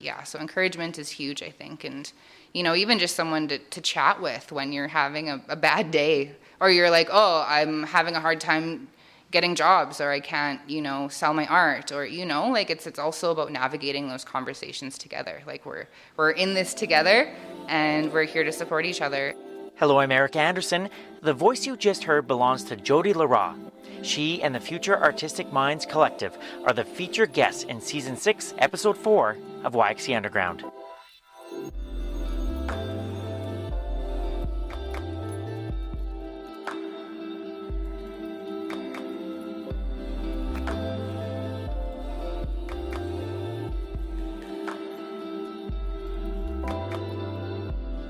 Yeah, so encouragement is huge, I think. And, even just someone to chat with when you're having a bad day, or you're like, oh, I'm having a hard time getting jobs, or I can't, sell my art, or, it's also about navigating those conversations together. Like we're in this together and we're here to support each other. Hello, I'm Eric Anderson. The voice you just heard belongs to Jody Lerat. She and the Future Artistic Minds Collective are the featured guests in Season 6, Episode 4 of YXC Underground.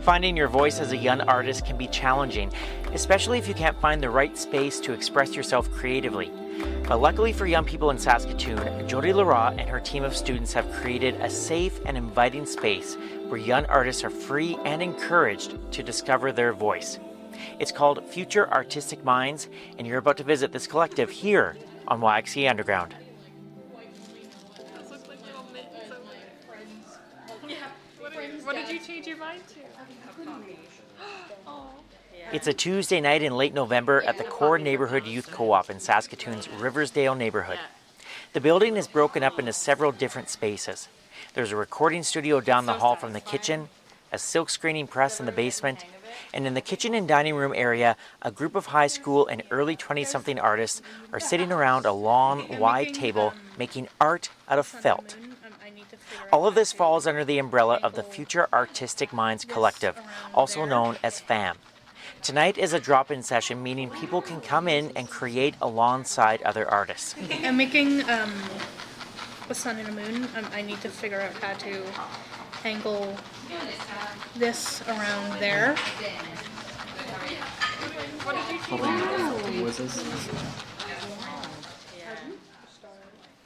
Finding your voice as a young artist can be challenging, especially if you can't find the right space to express yourself creatively. But luckily for young people in Saskatoon, Jody Lerat and her team of students have created a safe and inviting space where young artists are free and encouraged to discover their voice. It's called Future Artistic Minds, and you're about to visit this collective here on YXC Underground. What did you change your mind to? It's a Tuesday night in late November at the Core Neighbourhood Youth Co-op in Saskatoon's Riversdale neighbourhood. The building is broken up into several different spaces. There's a recording studio down the hall from the kitchen, a silk screening press in the basement, and in the kitchen and dining room area, a group of high school and early 20-something artists are sitting around a long, wide table making art out of felt. All of this falls under the umbrella of the Future Artistic Minds Collective, also known as FAM. Tonight is a drop-in session, meaning people can come in and create alongside other artists. I'm making a sun and a moon. I need to figure out how to angle this around there.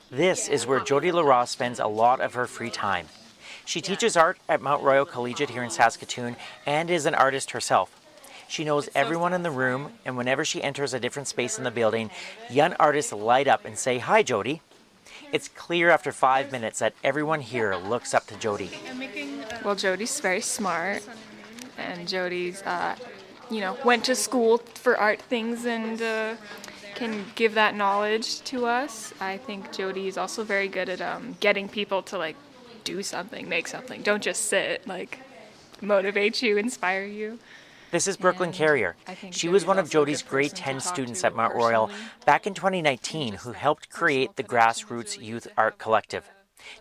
This is where Jody Lerat spends a lot of her free time. She teaches art at Mount Royal Collegiate here in Saskatoon and is an artist herself. She knows everyone in the room, and whenever she enters a different space in the building, young artists light up and say, "Hi, Jody." It's clear after 5 minutes that everyone here looks up to Jody. Well, Jody's very smart, and Jody's, went to school for art things and can give that knowledge to us. I think Jody is also very good at getting people to do something, make something. Don't just sit, motivate you, inspire you. This is Brooklyn Carrier. She was one of Jody's grade 10 students at Mount Royal back in 2019 who helped create the Grassroots Youth Art Collective.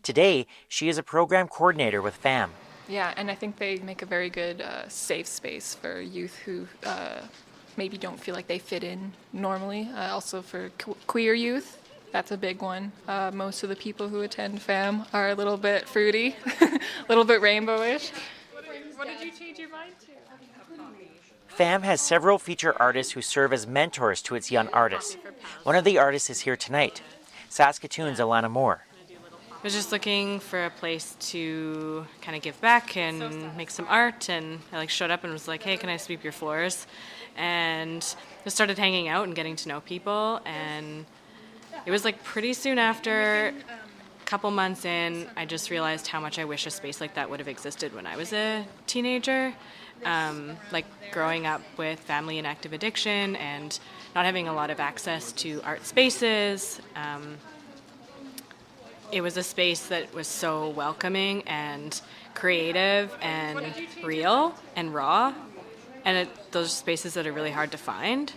Today, she is a program coordinator with FAM. Yeah, and I think they make a very good safe space for youth who maybe don't feel like they fit in normally. Also for queer youth, that's a big one. Most of the people who attend FAM are a little bit fruity, a little bit rainbowish. What did you change your mind to? FAM has several feature artists who serve as mentors to its young artists. One of the artists is here tonight, Saskatoon's Alana Moore. I was just looking for a place to kind of give back and make some art, and I showed up and was like, hey, can I sweep your floors? And just started hanging out and getting to know people, and it was pretty soon after, a couple months in, I just realized how much I wish a space like that would have existed when I was a teenager. Growing up with family and active addiction and not having a lot of access to art spaces. It was a space that was so welcoming and creative and real and raw. And those spaces that are really hard to find.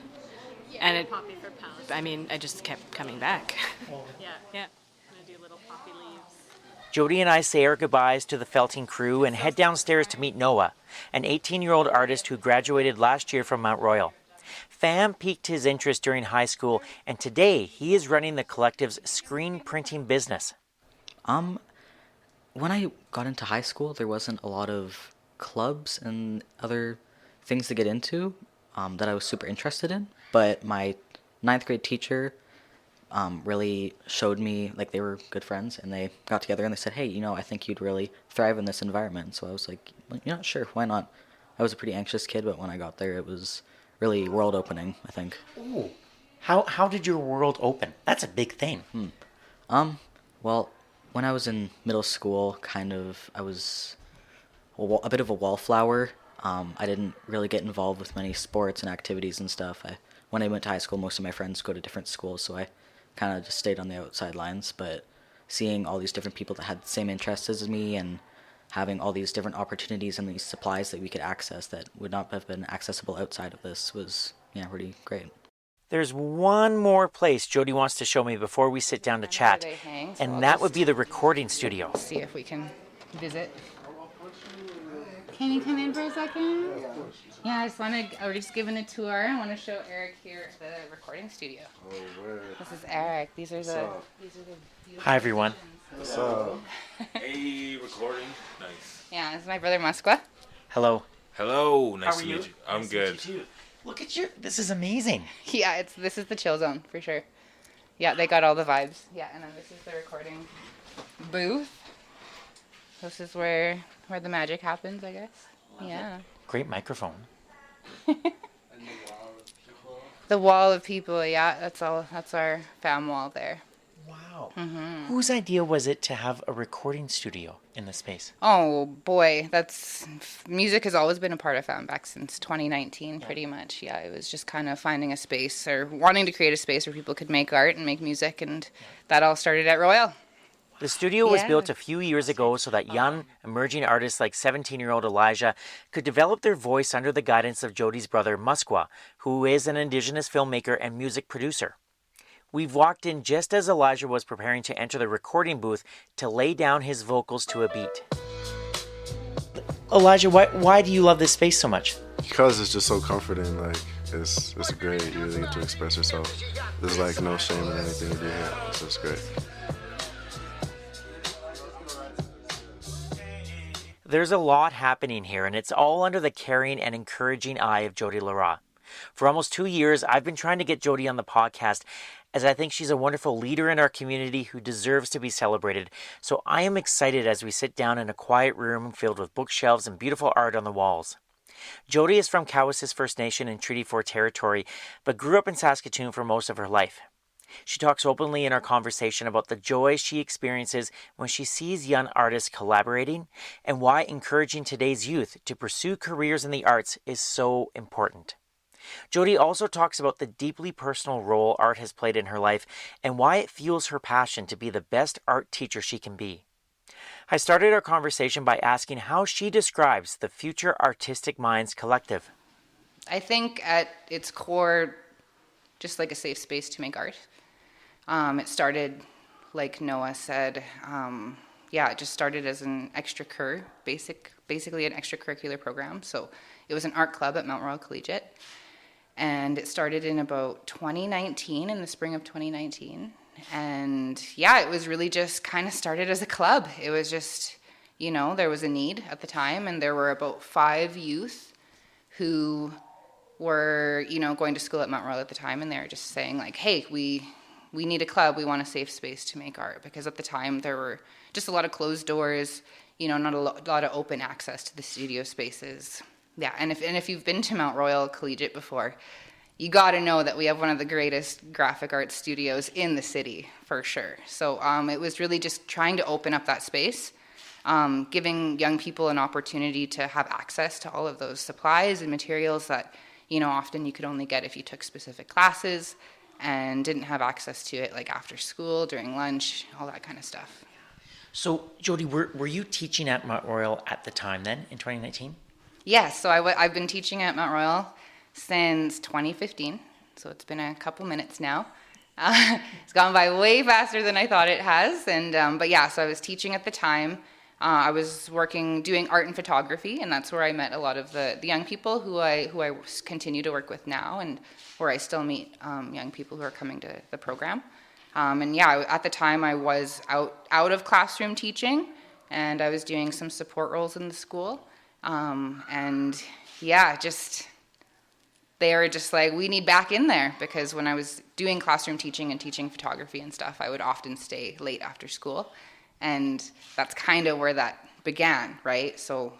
And I just kept coming back. Yeah. Jody and I say our goodbyes to the felting crew and head downstairs to meet Noah, an 18-year-old artist who graduated last year from Mount Royal. FAM piqued his interest during high school, and today he is running the collective's screen printing business. When I got into high school, there wasn't a lot of clubs and other things to get into that I was super interested in. But my 9th grade teacher really showed me, they were good friends, and they got together and they said, hey, I think you'd really thrive in this environment. So I was like, sure, why not? I was a pretty anxious kid, but when I got there, it was really world-opening, I think. Ooh. How did your world open? That's a big thing. Well, When I was in middle school, I was a bit of a wallflower. I didn't really get involved with many sports and activities and stuff. When I went to high school, most of my friends go to different schools, so I kind of just stayed on the outside lines. But seeing all these different people that had the same interests as me and having all these different opportunities and these supplies that we could access that would not have been accessible outside of this was, really great. There's one more place Jody wants to show me before we sit down to chat, and that would be the recording studio. See if we can visit. Can you come in for a second? Yeah, we're just giving a tour. I want to show Eric here the recording studio. Oh, where? This is Eric. These are the Hi, everyone. What's up? Hey, recording. Nice. Yeah, this is my brother Muskwa. Hello. Hello. Nice to you? meet you. I'm Nice good. To meet you too. Look at this is amazing. Yeah, this is the chill zone for sure. Yeah, they got all the vibes. Yeah, and then this is the recording booth. This is where the magic happens, I guess. Yeah. Great microphone. The wall of people, yeah, that's our fam wall there. Wow. Whose idea was it to have a recording studio in the space? Oh boy, music has always been a part of FAMBAC since 2019, pretty much. Yeah, it was just kind of finding a space or wanting to create a space where people could make art and make music, and that all started at Royal. The studio was built a few years ago so that young, emerging artists like 17-year-old Elijah could develop their voice under the guidance of Jody's brother Muskwa, who is an Indigenous filmmaker and music producer. We've walked in just as Elijah was preparing to enter the recording booth to lay down his vocals to a beat. Elijah, why do you love this space so much? Because it's just so comforting. It's great. You really get to express yourself. There's no shame in anything you do here. It's just great. There's a lot happening here, and it's all under the caring and encouraging eye of Jody Lerat. For almost 2 years, I've been trying to get Jody on the podcast, as I think she's a wonderful leader in our community who deserves to be celebrated. So I am excited as we sit down in a quiet room filled with bookshelves and beautiful art on the walls. Jody is from Cowessess First Nation in Treaty 4 territory, but grew up in Saskatoon for most of her life. She talks openly in our conversation about the joy she experiences when she sees young artists collaborating and why encouraging today's youth to pursue careers in the arts is so important. Jody also talks about the deeply personal role art has played in her life and why it fuels her passion to be the best art teacher she can be. I started our conversation by asking how she describes the Future Artistic Minds Collective. I think at its core, just like a safe space to make art. It started, like Noah said, it just started as an basically an extracurricular program. So it was an art club at Mount Royal Collegiate. And it started in about 2019, in the spring of 2019. And it was really just kind of started as a club. It was just, there was a need at the time, and there were about 5 youth who were, going to school at Mount Royal at the time, and they were just saying hey, we need a club, we want a safe space to make art, because at the time there were just a lot of closed doors, not a lot of open access to the studio spaces. Yeah, and if you've been to Mount Royal Collegiate before, you got to know that we have one of the greatest graphic art studios in the city, for sure. So it was really just trying to open up that space, giving young people an opportunity to have access to all of those supplies and materials that, often you could only get if you took specific classes and didn't have access to it after school, during lunch, all that kind of stuff. So, Jody, were you teaching at Mount Royal at the time then, in 2019? Yes, so I've been teaching at Mount Royal since 2015, so it's been a couple minutes now. It's gone by way faster than I thought it has, and so I was teaching at the time. I was doing art and photography, and that's where I met a lot of the young people who I continue to work with now, and where I still meet young people who are coming to the program. At the time I was out of classroom teaching, and I was doing some support roles in the school. They were just we need back in there, because when I was doing classroom teaching and teaching photography and stuff, I would often stay late after school, and that's kind of where that began, right? So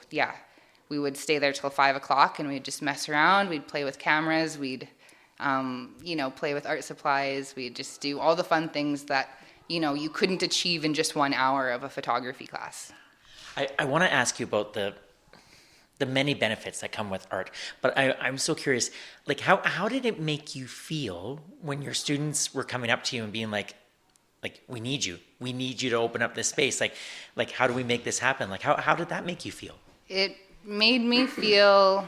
we would stay there till 5 o'clock, and we'd just mess around, we'd play with cameras, we'd play with art supplies, we'd just do all the fun things that you couldn't achieve in just 1 hour of a photography class. I want to ask you about the many benefits that come with art, but I'm so curious, like how did it make you feel when your students were coming up to you and being like we need you to open up this space, like how do we make this happen? Like how did that make you feel? It made me feel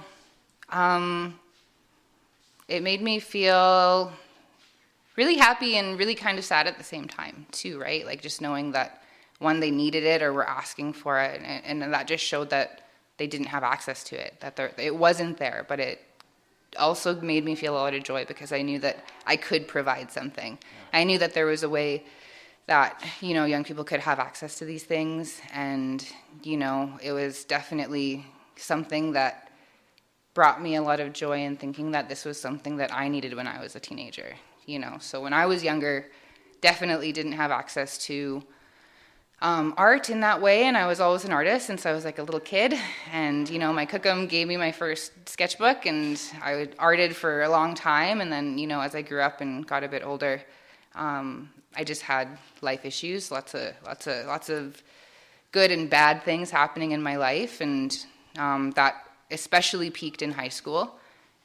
really happy and really kind of sad at the same time too, right? Like just knowing that one, they needed it or were asking for it, and that just showed that they didn't have access to it, that it wasn't there, but it also made me feel a lot of joy because I knew that I could provide something. I knew that there was a way that, young people could have access to these things, and, it was definitely something that brought me a lot of joy in thinking that this was something that I needed when I was a teenager, So when I was younger, definitely didn't have access to art in that way, and I was always an artist since I was like a little kid, and my cookum gave me my first sketchbook, and I arted for a long time, and then as I grew up and got a bit older, I just had life issues, lots of good and bad things happening in my life, and that especially peaked in high school,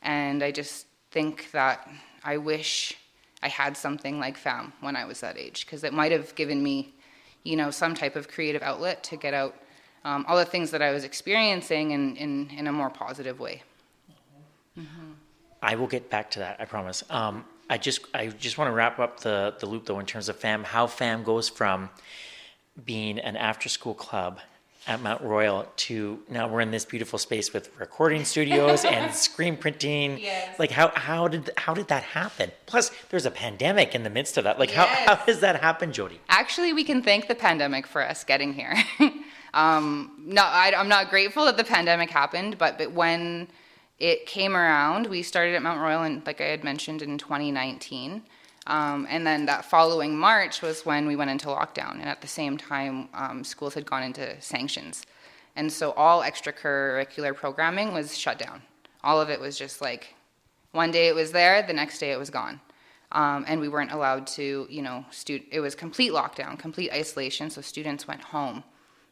and I just think that I wish I had something like FAM when I was that age, because it might have given me some type of creative outlet to get out all the things that I was experiencing in a more positive way. Mm-hmm. I will get back to that, I promise. I just want to wrap up the loop, though, in terms of FAM, how FAM goes from being an after-school club at Mount Royal to now we're in this beautiful space with recording studios and screen printing. Yes. Like how did that happen? Plus, there's a pandemic in the midst of that. Like Yes. how does that happen, Jody? Actually, we can thank the pandemic for us getting here. I'm not grateful that the pandemic happened, but when it came around, we started at Mount Royal, and like I had mentioned, in 2019. And then that following March was when we went into lockdown, and at the same time, schools had gone into sanctions. And so all extracurricular programming was shut down. All of it was just like, one day it was there, the next day it was gone. And we weren't allowed to, it was complete lockdown, complete isolation, so students went home.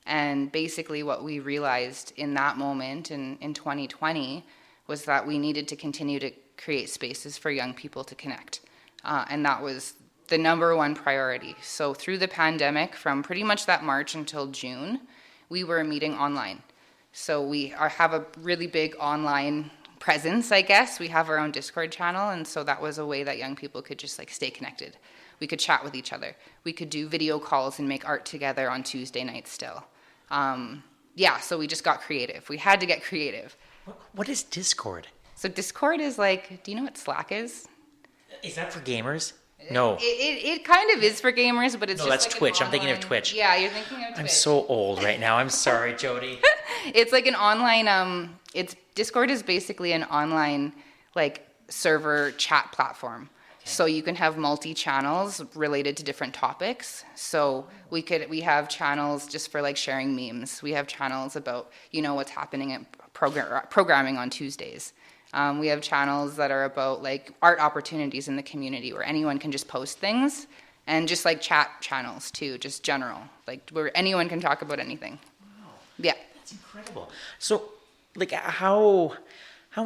And basically what we realized in that moment in 2020 was that we needed to continue to create spaces for young people to connect. And that was the number one priority. So through the pandemic, from pretty much that March until June, we were meeting online. So we have a really big online presence, I guess. We have our own Discord channel, and so that was a way that young people could just stay connected. We could chat with each other. We could do video calls and make art together on Tuesday nights still. So we just got creative. We had to get creative. What is Discord? So Discord is do you know what Slack is? Is that for gamers? No. It kind of is for gamers, but it's No, just that's Twitch. I'm thinking of Twitch. Yeah, you're thinking of Twitch. I'm so old right now. I'm sorry, Jody. It's like an online, Discord is basically an online, server chat platform. Okay. So you can have multi-channels related to different topics. So we have channels just for sharing memes. We have channels about, what's happening at programming on Tuesdays. We have channels that are about art opportunities in the community where anyone can just post things, and just chat channels too, just general, where anyone can talk about anything. Wow. Yeah. That's incredible. So how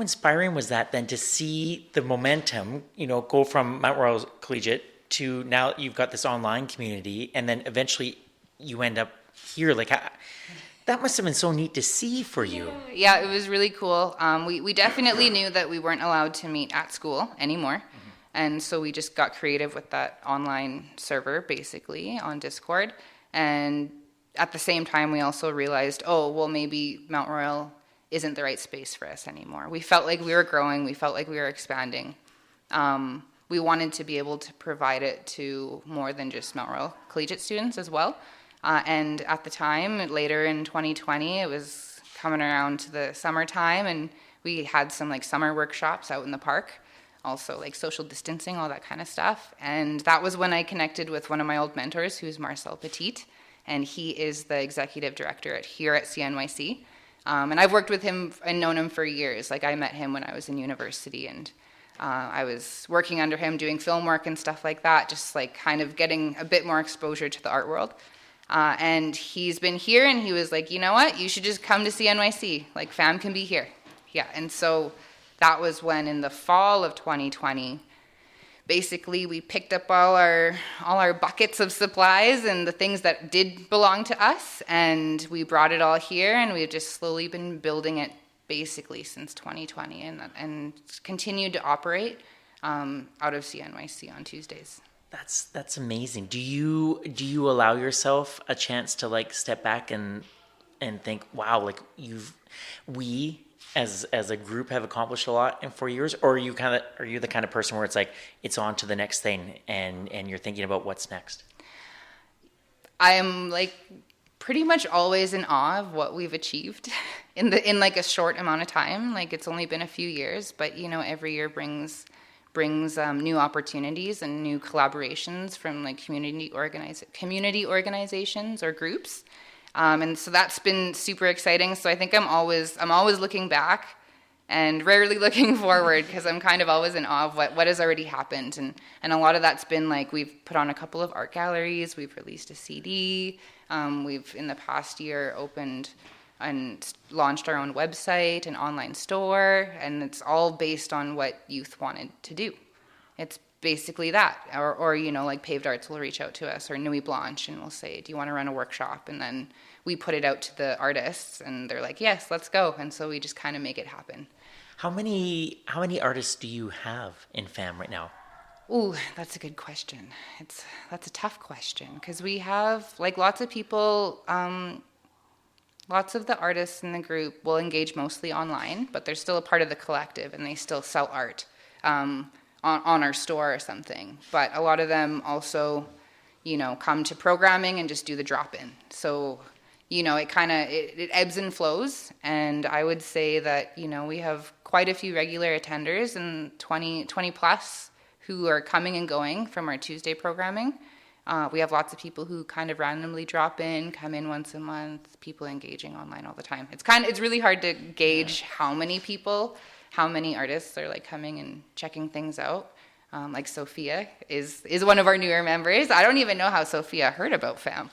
inspiring was that then to see the momentum, go from Mount Royal Collegiate to now you've got this online community, and then eventually you end up here. That must have been so neat to see for you. Yeah, it was really cool. We definitely knew that we weren't allowed to meet at school anymore. Mm-hmm. And so we just got creative with that online server, basically, on Discord. And at the same time, we also realized, maybe Mount Royal isn't the right space for us anymore. We felt like we were growing. We felt like we were expanding. We wanted to be able to provide it to more than just Mount Royal Collegiate students as well. And at the time, later in 2020, it was coming around to the summertime, and we had some summer workshops out in the park, also social distancing, all that kind of stuff. And that was when I connected with one of my old mentors, who's Marcel Petit, and he is the executive director here at CNYC. And I've worked with him and known him for years. I met him when I was in university, and I was working under him doing film work and stuff like that, just like kind of getting a bit more exposure to the art world. And he's been here, and he was like, you know what, you should just come to CNYC. Like, FAM can be here. Yeah, and so that was when in the fall of 2020, basically we picked up all our buckets of supplies and the things that did belong to us, and we brought it all here, and we've just slowly been building it basically since 2020, and continued to operate out of CNYC on Tuesdays. That's amazing. Do you allow yourself a chance to like step back and think, wow, like we as a group have accomplished a lot in 4 years, or are you the kind of person where it's like it's on to the next thing and you're thinking about what's next? I am like pretty much always in awe of what we've achieved in like a short amount of time. Like, it's only been a few years, but you know, every year brings new opportunities and new collaborations from like community organizations or groups, and so that's been super exciting. So I think I'm always looking back and rarely looking forward, because I'm kind of always in awe of what has already happened, and a lot of that's been like we've put on a couple of art galleries, we've released a CD, we've in the past year opened and launched our own website and online store, and it's all based on what youth wanted to do. It's basically that, or you know, like Paved Arts will reach out to us, or Nuit Blanche, and we'll say, do you want to run a workshop? And then we put it out to the artists, and they're like, yes, let's go. And so we just kind of make it happen. How many artists do you have in FAM right now? Ooh, that's a good question. That's a tough question, because we have like lots of people. Lots of the artists in the group will engage mostly online, but they're still a part of the collective, and they still sell art on our store or something. But a lot of them also, you know, come to programming and just do the drop-in. So, you know, it ebbs and flows. And I would say that, you know, we have quite a few regular attenders, and 20 plus who are coming and going from our Tuesday programming. We have lots of people who kind of randomly drop in, come in once a month, people engaging online all the time. It's really hard to gauge how many artists are like coming and checking things out. Like Sophia is one of our newer members. I don't even know how Sophia heard about FAM,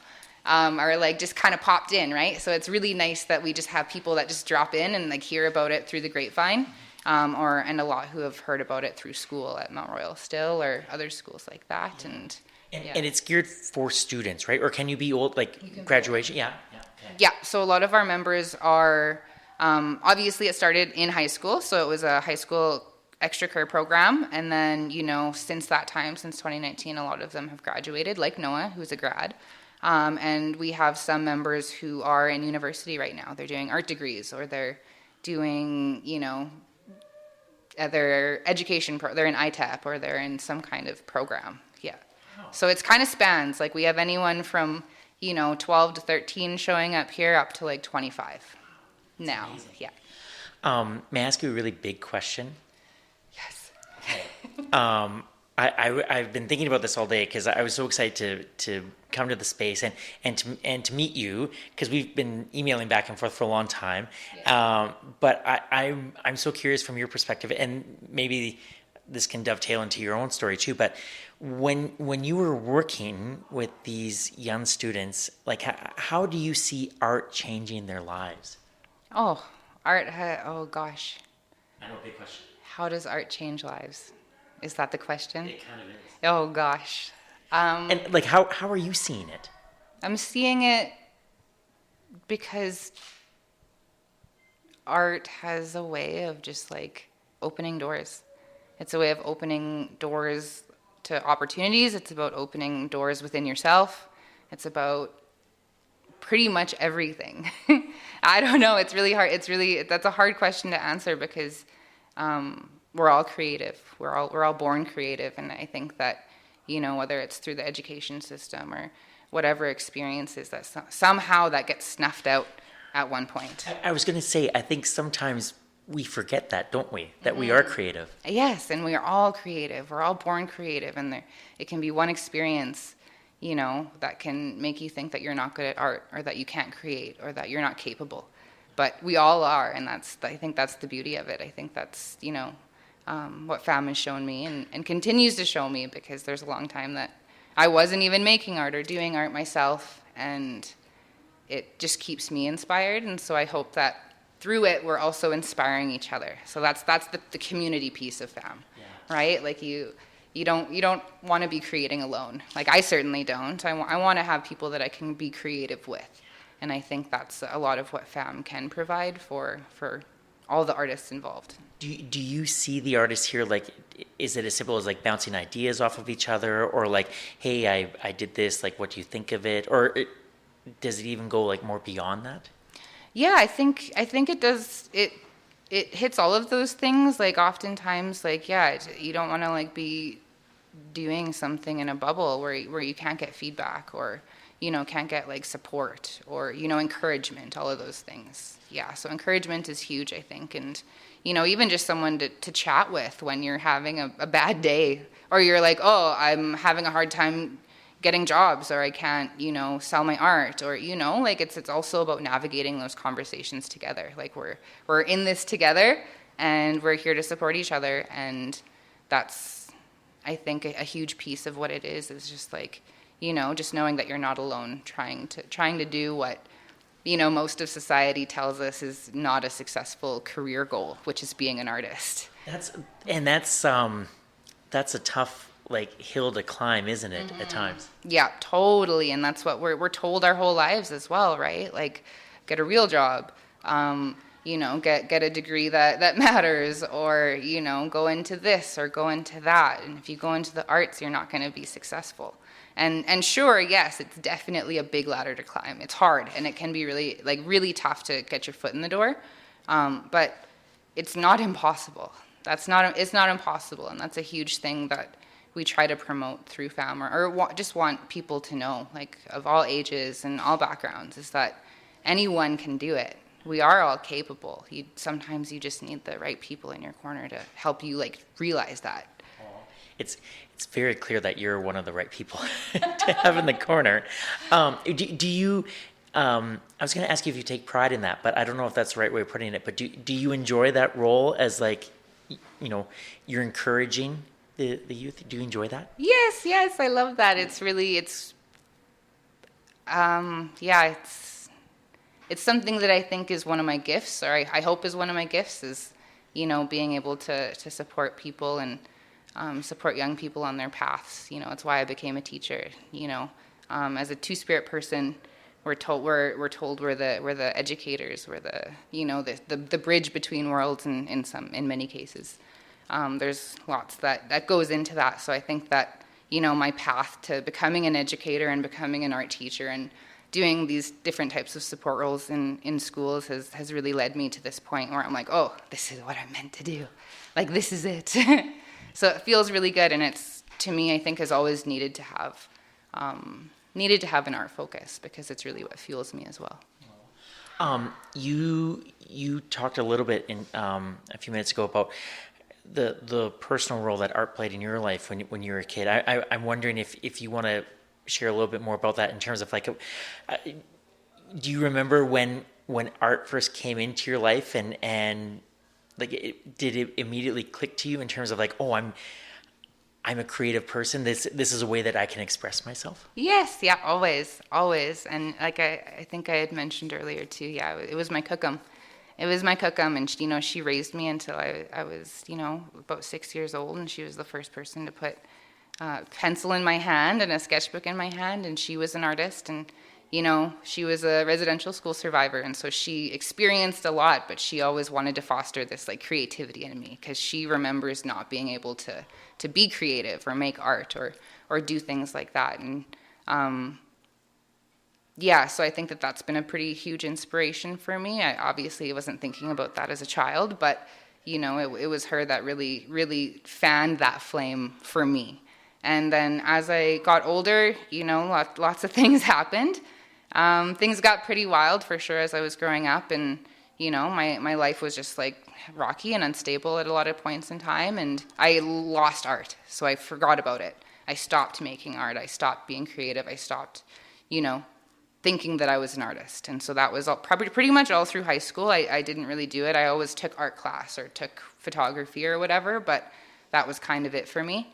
or like just kind of popped in, right? So it's really nice that we just have people that just drop in and like hear about it through the grapevine, and a lot who have heard about it through school at Mount Royal still, or other schools like that. And it's geared for students, right? Or can you be old, like graduation? Yeah. Okay. Yeah, so a lot of our members are, obviously it started in high school, so it was a high school extracurricular program, and then, you know, since that time, since 2019, a lot of them have graduated, like Noah, who's a grad, and we have some members who are in university right now. They're doing art degrees, or they're doing, you know, their education, they're in ITEP, or they're in some kind of program. Yeah. So it's kind of spans. Like, we have anyone from, you know, 12 to 13 showing up here up to like 25 now. Yeah. May I ask you a really big question? Yes. I've been thinking about this all day, because I was so excited to come to the space and to meet you, because we've been emailing back and forth for a long time. Yeah. But I'm so curious from your perspective, and maybe this can dovetail into your own story too, but when you were working with these young students, like how do you see art changing their lives? Oh, oh gosh. I know, big question. How does art change lives? Is that the question? It kind of is. Oh gosh. And like how are you seeing it? I'm seeing it because art has a way of just like opening doors. It's a way of opening doors to opportunities. It's about opening doors within yourself. It's about pretty much everything. I don't know. It's really hard. That's a hard question to answer, because we're all creative. We're all born creative, and I think that, you know, whether it's through the education system or whatever experiences, that somehow that gets snuffed out at one point. I was going to say, I think sometimes we forget that, don't we? That we are creative. Yes, and we are all creative. We're all born creative, and it can be one experience, you know, that can make you think that you're not good at art, or that you can't create, or that you're not capable. But we all are, and I think that's the beauty of it. I think that's, you know, what FAM has shown me and continues to show me, because there's a long time that I wasn't even making art or doing art myself, and it just keeps me inspired. And so I hope that through it, we're also inspiring each other. So that's the community piece of FAM, right? Like you don't want to be creating alone. Like I certainly don't. I want to have people that I can be creative with. And I think that's a lot of what FAM can provide for all the artists involved. Do you see the artists here, like, is it as simple as like bouncing ideas off of each other, or like, hey, I did this, like, what do you think of it? Or does it even go like more beyond that? Yeah, I think it does. It hits all of those things. Like oftentimes, like, yeah, you don't want to like be doing something in a bubble where you can't get feedback, or can't get like support, or encouragement, all of those things. Yeah, so encouragement is huge, I think. And even just someone to chat with when you're having a bad day, or you're like, oh, I'm having a hard time getting jobs, or I can't sell my art, or like it's also about navigating those conversations together. Like we're in this together, and we're here to support each other. And that's, I think, a huge piece of what it is just like just knowing that you're not alone trying to do what most of society tells us is not a successful career goal, which is being an artist. That's a tough like hill to climb, isn't it? At times. Yeah, totally. And that's what we're told our whole lives as well, right? Like, get a real job, get a degree that matters, or go into this or go into that. And if you go into the arts, you're not going to be successful. And sure, yes, it's definitely a big ladder to climb. It's hard, and it can be really tough to get your foot in the door. But it's not impossible. It's not impossible, and that's a huge thing that we try to promote through FAM, or just want people to know, like, of all ages and all backgrounds, is that anyone can do it. We are all capable. Sometimes you just need the right people in your corner to help you like realize that. It's very clear that you're one of the right people to have in the corner. Do you? I was going to ask you if you take pride in that, but I don't know if that's the right way of putting it. But do you enjoy that role as, like, you're encouraging the youth? Do you enjoy that? Yes, I love that. It's something that I think is one of my gifts, or I hope is one of my gifts, is being able to support people and support young people on their paths. It's why I became a teacher. As a two-spirit person, we're told we're the educators, we're the bridge between worlds in many cases. There's lots that goes into that. So I think that my path to becoming an educator and becoming an art teacher and doing these different types of support roles in schools has really led me to this point where I'm like, oh, this is what I'm meant to do. Like, this is it. So it feels really good, and it's, to me, I think, has always needed to have an art focus, because it's really what fuels me as well. You talked a little bit in a few minutes ago about the personal role that art played in your life when you were a kid. I'm wondering if you want to share a little bit more about that, in terms of, like, do you remember when art first came into your life, and like, did it immediately click to you in terms of, like, oh, I'm a creative person, this is a way that I can express myself? Yes, yeah, always. And like I think I had mentioned earlier too, yeah, it was my cookum. And she raised me until I was about 6 years old, and she was the first person to put a pencil in my hand and a sketchbook in my hand, and she was an artist, and she was a residential school survivor, and so she experienced a lot, but she always wanted to foster this like creativity in me, because she remembers not being able to be creative or make art or do things like that. And so I think that's been a pretty huge inspiration for me. I obviously wasn't thinking about that as a child, but it was her that really, really fanned that flame for me. And then as I got older, lots of things happened. Things got pretty wild, for sure, as I was growing up, and my life was just like rocky and unstable at a lot of points in time, and I lost art, so I forgot about it. I stopped making art. I stopped being creative. I stopped, thinking that I was an artist. And so that was probably pretty much all through high school. I didn't really do it. I always took art class or took photography or whatever, but that was kind of it for me.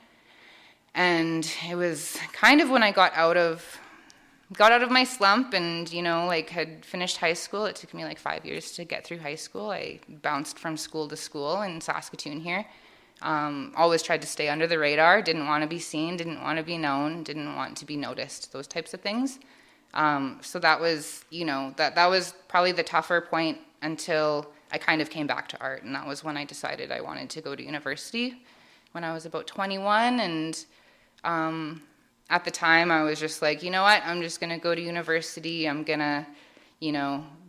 And it was kind of when I got out of my slump and, like had finished high school. It took me like 5 years to get through high school. I bounced from school to school in Saskatoon here. Always tried to stay under the radar, didn't want to be seen, didn't want to be known, didn't want to be noticed, those types of things. So that was, that was probably the tougher point until I kind of came back to art. And that was when I decided I wanted to go to university when I was about 21. And at the time I was just like, you know what, I'm just going to go to university. I'm going to,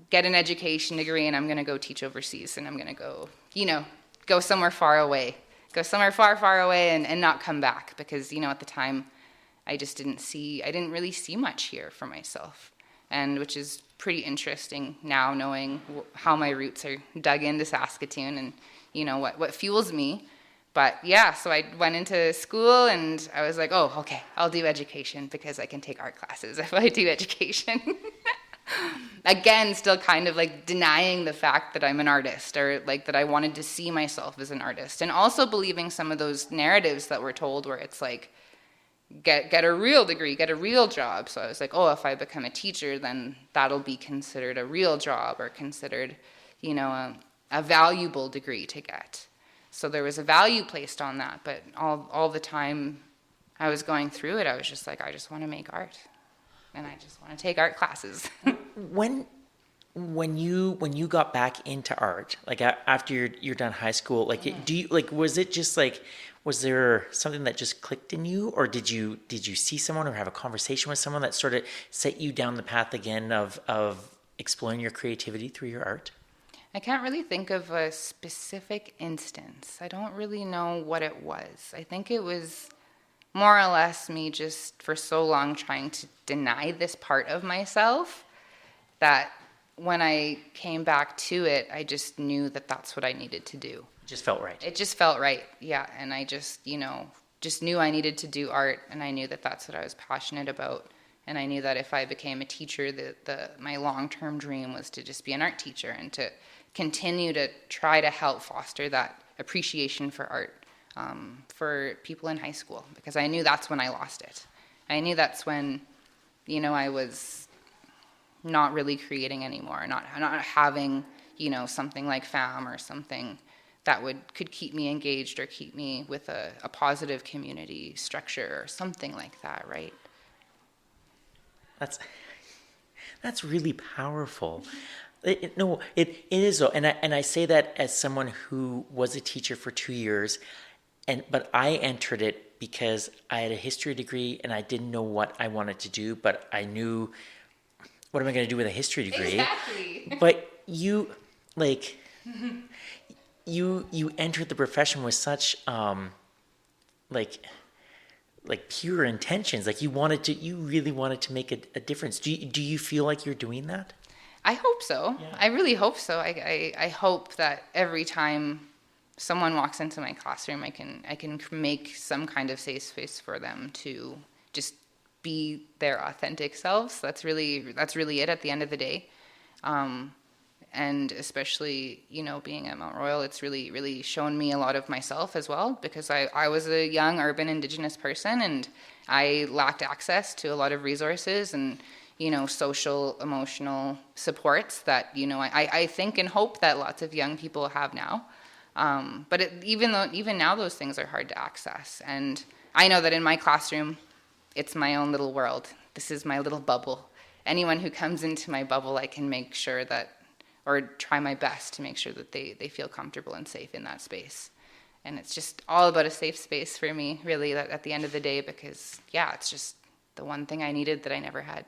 get an education degree, and I'm going to go teach overseas, and I'm going to go, go somewhere far away. Go somewhere far, far away and not come back because, at the time I didn't really see much here for myself. And which is pretty interesting now knowing how my roots are dug into Saskatoon and, what fuels me. But yeah, so I went into school and I was like, oh, okay, I'll do education because I can take art classes if I do education. Again, still kind of like denying the fact that I'm an artist or like that I wanted to see myself as an artist, and also believing some of those narratives that were told where it's like, get a real degree, get a real job. So I was like, oh, if I become a teacher, then that'll be considered a real job or considered, a valuable degree to get. So there was a value placed on that, but all the time I was going through it, I was just like, I just want to make art. And I just want to take art classes. When you got back into art, like after you're done high school, like was it just like, was there something that just clicked in you, or did you see someone or have a conversation with someone that sort of set you down the path again of exploring your creativity through your art? I can't really think of a specific instance. I don't really know what it was. I think it was more or less me just for so long trying to deny this part of myself that when I came back to it, I just knew that that's what I needed to do. It just felt right. It just felt right, yeah. And I just, just knew I needed to do art, and I knew that that's what I was passionate about. And I knew that if I became a teacher, my long-term dream was to just be an art teacher and to continue to try to help foster that appreciation for art for people in high school, because I knew that's when I lost it. I knew that's when, I was not really creating anymore, not having, something like FAM or something that could keep me engaged or keep me with a positive community structure or something like that, right? That's really powerful. It is, and I say that as someone who was a teacher for 2 years, but I entered it because I had a history degree and I didn't know what I wanted to do, but I knew, what am I going to do with a history degree? Exactly. But you entered the profession with such pure intentions. Like you really wanted to make a difference. Do you feel like you're doing that? I hope so. Yeah. I really hope so. I hope that every time someone walks into my classroom, I can make some kind of safe space for them to just be their authentic selves. That's really it at the end of the day. And especially, being at Mount Royal, it's really, really shown me a lot of myself as well, because I was a young urban Indigenous person and I lacked access to a lot of resources and, social, emotional supports that, I think and hope that lots of young people have now. But even now, those things are hard to access. And I know that in my classroom, it's my own little world. This is my little bubble. Anyone who comes into my bubble, I can make sure that, or try my best to make sure that they feel comfortable and safe in that space. And it's just all about a safe space for me, really, at the end of the day, because, yeah, it's just the one thing I needed that I never had.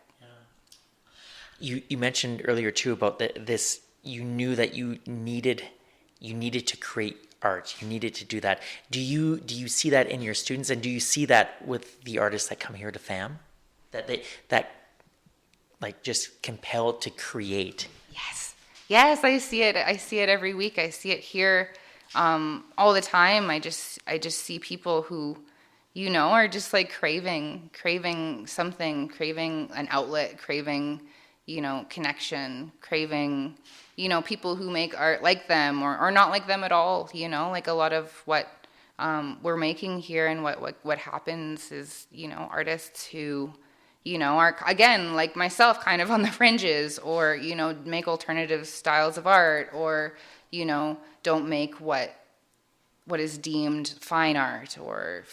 Yeah. You mentioned earlier, too, about this, you knew that you needed to create art. You needed to do that. Do you see that in your students, and do you see that with the artists that come here to FAM? That just compelled to create? Yes, I see it. I see it every week. I see it here all the time. I just see people who, are just like craving something, craving an outlet, craving, connection, craving, people who make art like them or not like them at all, like a lot of what we're making here and what happens is, artists who, are, again, like myself, kind of on the fringes, or, make alternative styles of art, or, don't make what is deemed fine art, or,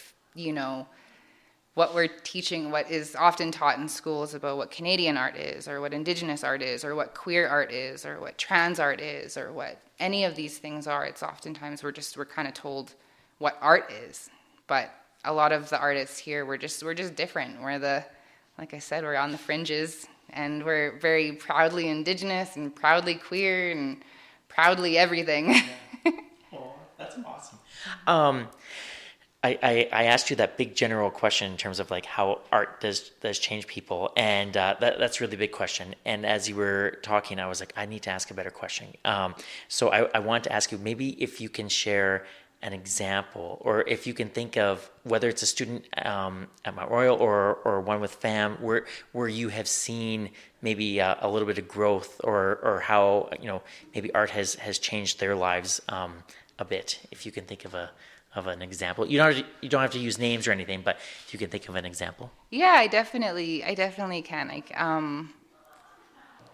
what we're teaching, what is often taught in schools about what Canadian art is, or what Indigenous art is, or what queer art is, or what trans art is, or what any of these things are. It's oftentimes we're kind of told what art is, but a lot of the artists here, we're just different. Like I said, we're on the fringes, and we're very proudly Indigenous and proudly queer and proudly everything. Yeah. Oh, that's awesome. I asked you that big general question in terms of like how art does change people, and that's a really big question. And as you were talking, I was like, I need to ask a better question. So I want to ask you, maybe if you can share an example, or if you can think of whether it's a student at Mount Royal or one with FAM, where you have seen maybe a little bit of growth, or how maybe art has changed their lives a bit. If you can think of an example, you don't have to use names or anything, but if you can think of an example. Yeah, I definitely can.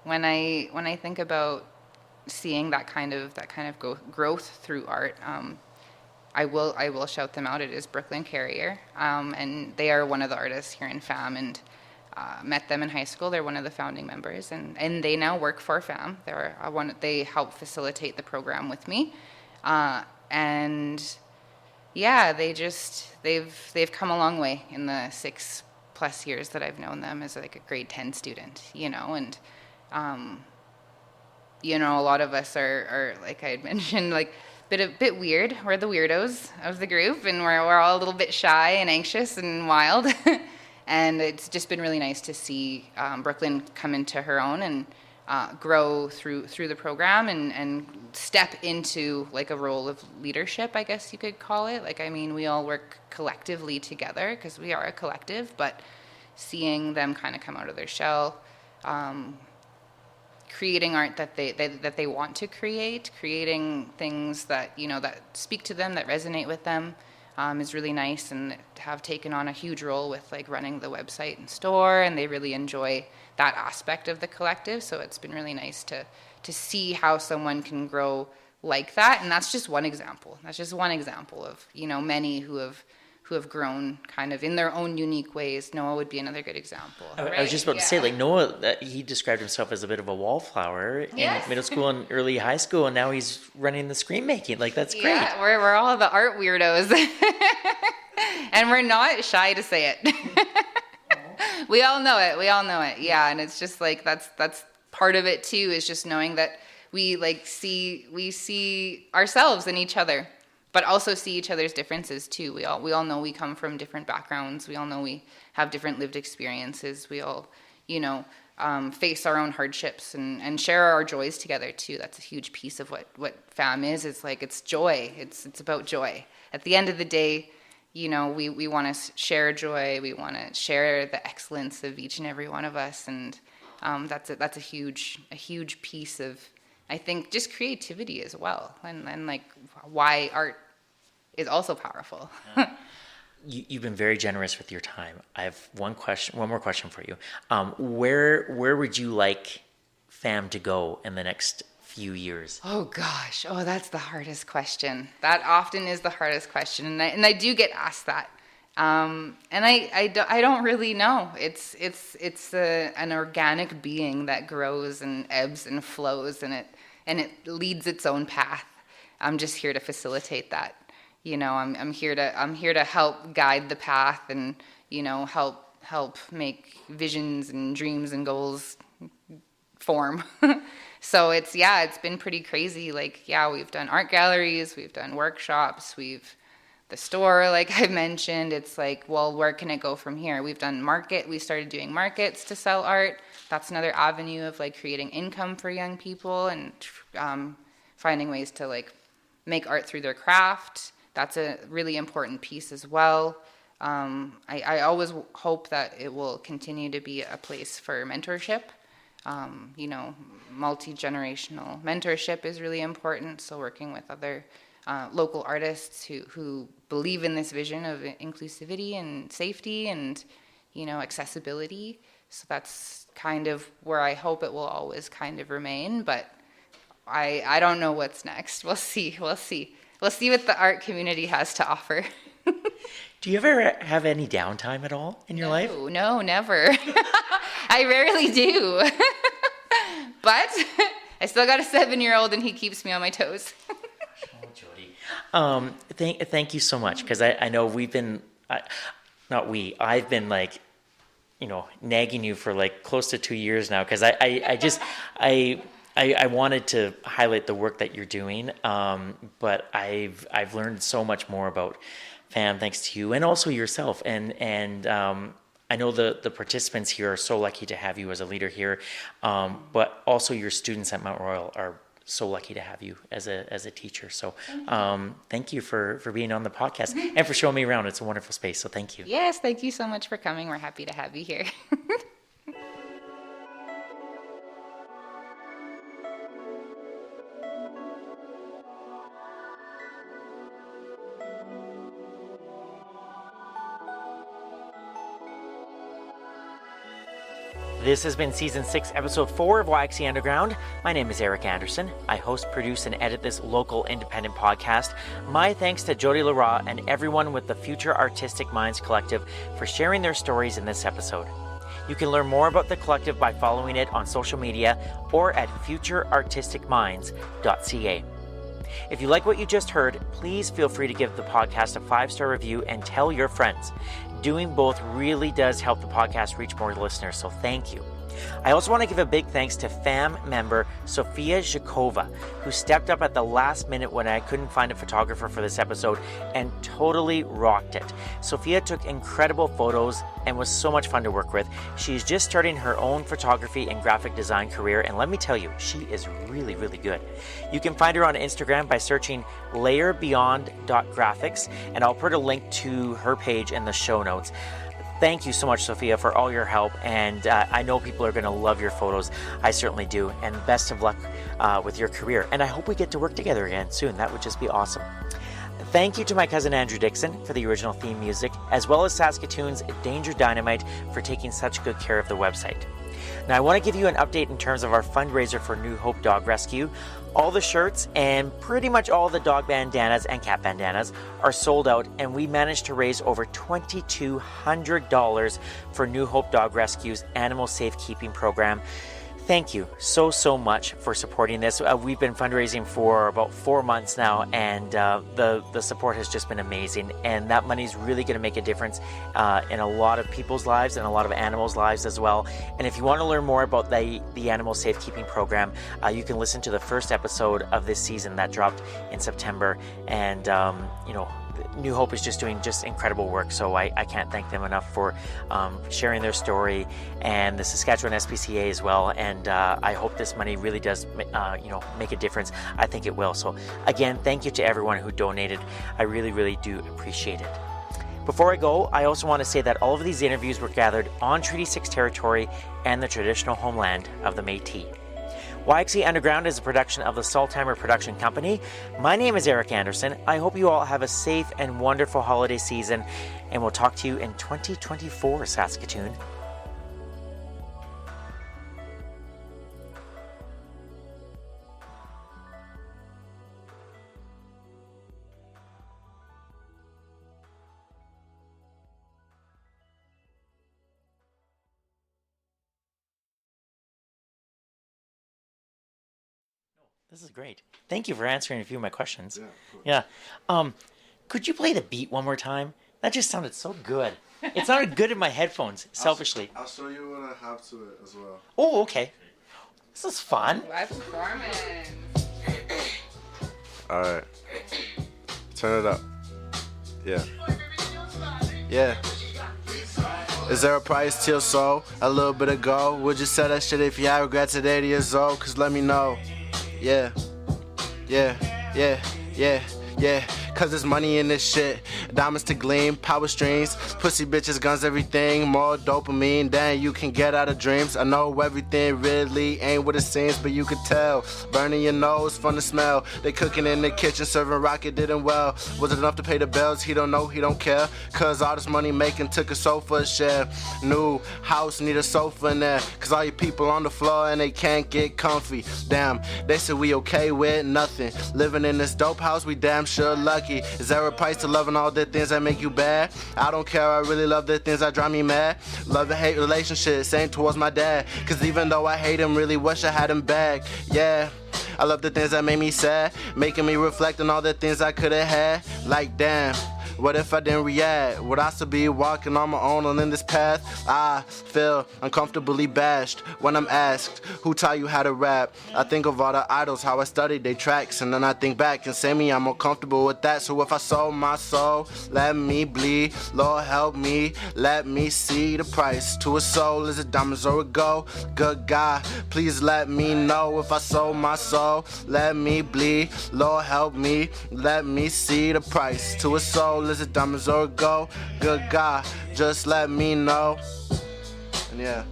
When I think about seeing that kind of growth through art, I will shout them out. It is Brooklyn Carrier, and they are one of the artists here in FAM, and met them in high school. They're one of the founding members, and they now work for FAM. They help facilitate the program with me, and yeah, they've come a long way in the 6+ years that I've known them as like a grade 10 student, and a lot of us are like I had mentioned, like a bit weird. We're the weirdos of the group, and we're all a little bit shy and anxious and wild. And it's just been really nice to see Brooklyn come into her own and grow through the program and step into like a role of leadership, I guess you could call it. Like, I mean, we all work collectively together because we are a collective, but seeing them kind of come out of their shell, creating art that they want to create, creating things that that speak to them, that resonate with them, is really nice, and have taken on a huge role with like running the website and store, and they really enjoy that aspect of the collective. So it's been really nice to see how someone can grow like that, and that's just one example. That's just one example of many who have grown kind of in their own unique ways. Noah would be another good example. I was just about to say, like Noah, he described himself as a bit of a wallflower in middle school and early high school, and now he's running the screen making. Like, that's great. Yeah, we're all the art weirdos, and we're not shy to say it. We all know it. Yeah, and it's just like that's part of it too, is just knowing that we see ourselves in each other, but also see each other's differences too. We all know we come from different backgrounds. We all know we have different lived experiences. We all, face our own hardships and share our joys together too. That's a huge piece of what FAM is. It's like, it's joy. It's about joy. At the end of the day, we want to share joy. We want to share the excellence of each and every one of us, and that's a huge piece of, I think, just creativity as well, and like why art is also powerful. You've been very generous with your time. I have one more question for you. Where would you like FAM to go in the next few years? Oh gosh, that's the hardest question. That often is the hardest question, and I do get asked that, and I don't really know. It's an organic being that grows and ebbs and flows, and it leads its own path. I'm just here to facilitate that. I'm here to help guide the path, and help make visions and dreams and goals form. So it's been pretty crazy. Like, we've done art galleries, we've done workshops, the store, like I mentioned. It's like, well, where can it go from here? We started doing markets to sell art. That's another avenue of like creating income for young people, and finding ways to like make art through their craft. That's a really important piece as well. I always hope that it will continue to be a place for mentorship. multi-generational mentorship is really important. So working with other local artists who believe in this vision of inclusivity and safety and, accessibility. So that's kind of where I hope it will always kind of remain. But I don't know what's next. We'll see. We'll see what the art community has to offer. Do you ever have any downtime at all in your life? No, never. I rarely do. But I still got a 7-year-old and he keeps me on my toes. Oh, Jody. Thank you so much, because I know we've been, I've been like, nagging you for like close to 2 years now, because I wanted to highlight the work that you're doing, but I've learned so much more about FAM thanks to you and also yourself, and I know the participants here are so lucky to have you as a leader here, but also your students at Mount Royal are so lucky to have you as a teacher. So thank you for being on the podcast and for showing me around. It's a wonderful space, so thank you. Yes, thank you so much for coming. We're happy to have you here. This has been Season 6, Episode 4 of YXE Underground. My name is Eric Anderson. I host, produce, and edit this local independent podcast. My thanks to Jody Lerat and everyone with the Future Artistic Minds Collective for sharing their stories in this episode. You can learn more about the collective by following it on social media or at futureartisticminds.ca. If you like what you just heard, please feel free to give the podcast a 5-star review and tell your friends. Doing both really does help the podcast reach more listeners, so thank you. I also want to give a big thanks to FAM member Sofia Zhikova, who stepped up at the last minute when I couldn't find a photographer for this episode and totally rocked it. Sofia took incredible photos and was so much fun to work with. She's just starting her own photography and graphic design career, and let me tell you, she is really, really good. You can find her on Instagram by searching layerbeyond.graphics, and I'll put a link to her page in the show notes. Thank you so much, Sophia, for all your help, and I know people are going to love your photos. I certainly do, and best of luck with your career. And I hope we get to work together again soon. That would just be awesome. Thank you to my cousin Andrew Dixon for the original theme music, as well as Saskatoon's Danger Dynamite for taking such good care of the website. Now, I want to give you an update in terms of our fundraiser for New Hope Dog Rescue. All the shirts and pretty much all the dog bandanas and cat bandanas are sold out, and we managed to raise over $2,200 for New Hope Dog Rescue's animal safekeeping program. Thank you so much for supporting this. We've been fundraising for about 4 months now, and the support has just been amazing, and that money is really going to make a difference in a lot of people's lives and a lot of animals' lives as well. And if you want to learn more about the animal safekeeping program, you can listen to the first episode of this season that dropped in September, and New Hope is just doing incredible work, so I can't thank them enough for sharing their story, and the Saskatchewan SPCA as well. And I hope this money really does make a difference. I think it will. So again, thank you to everyone who donated. I really do appreciate it. Before I go, I also want to say that all of these interviews were gathered on Treaty 6 territory and the traditional homeland of the Métis. YXE Underground is a production of the Saltheimer Production Company. My name is Eric Anderson. I hope you all have a safe and wonderful holiday season, and we'll talk to you in 2024, Saskatoon. This is great. Thank you for answering a few of my questions. Yeah. Could you play the beat one more time? That just sounded so good. It sounded good in my headphones, selfishly. I'll show you what I have to it as well. Oh, okay. This is fun. Live performance. All right. Turn it up. Yeah. Yeah. Is there a price to your soul? A little bit ago. Would you sell that shit if you had regrets at 80 years old? Cause let me know. Yeah. cause there's money in this shit. Diamonds to gleam, power strings, pussy bitches, guns, everything. More dopamine than you can get out of dreams. I know everything really ain't what it seems, but you could tell. Burning your nose from the smell. They cooking in the kitchen, serving rocket, didn't well. Was it enough to pay the bills? He don't know, he don't care. Cause all this money making took a sofa share. New house, need a sofa in there. Cause all your people on the floor and they can't get comfy. Damn, they said we okay with nothing. Living in this dope house, we damn sure lucky. Is there a price to loving all the things that make you bad? I don't care, I really love the things that drive me mad. Love and hate relationship, same towards my dad. Cause even though I hate him, really wish I had him back. Yeah, I love the things that make me sad, making me reflect on all the things I could've had. Like damn, what if I didn't react? Would I still be walking on my own and in this path? I feel uncomfortably bashed when I'm asked, who taught you how to rap? I think of all the idols, how I studied their tracks, and then I think back and say me, I'm more comfortable with that. So if I sold my soul, let me bleed. Lord help me, let me see the price to a soul. Is it diamonds or a gold? Good God, please let me know if I sold my soul. Let me bleed. Lord help me, let me see the price to a soul. Is it diamonds or gold? Good God, just let me know. And yeah.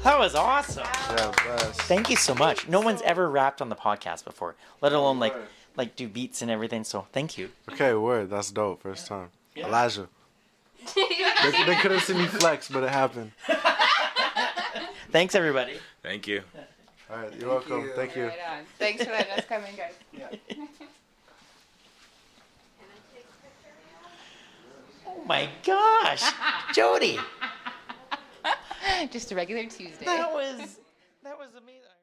That was awesome. Yeah, best. Thank you so much. No one's ever rapped on the podcast before, let alone like do beats and everything. So thank you. Okay, word. That's dope. First time. Yeah. Elijah. They couldn't see me flex, but it happened. Thanks, everybody. Thank you. All right, you're welcome. Thank you. Right on. Thanks for letting us come in, guys. Oh my gosh, Jody. Just a regular Tuesday. That was amazing.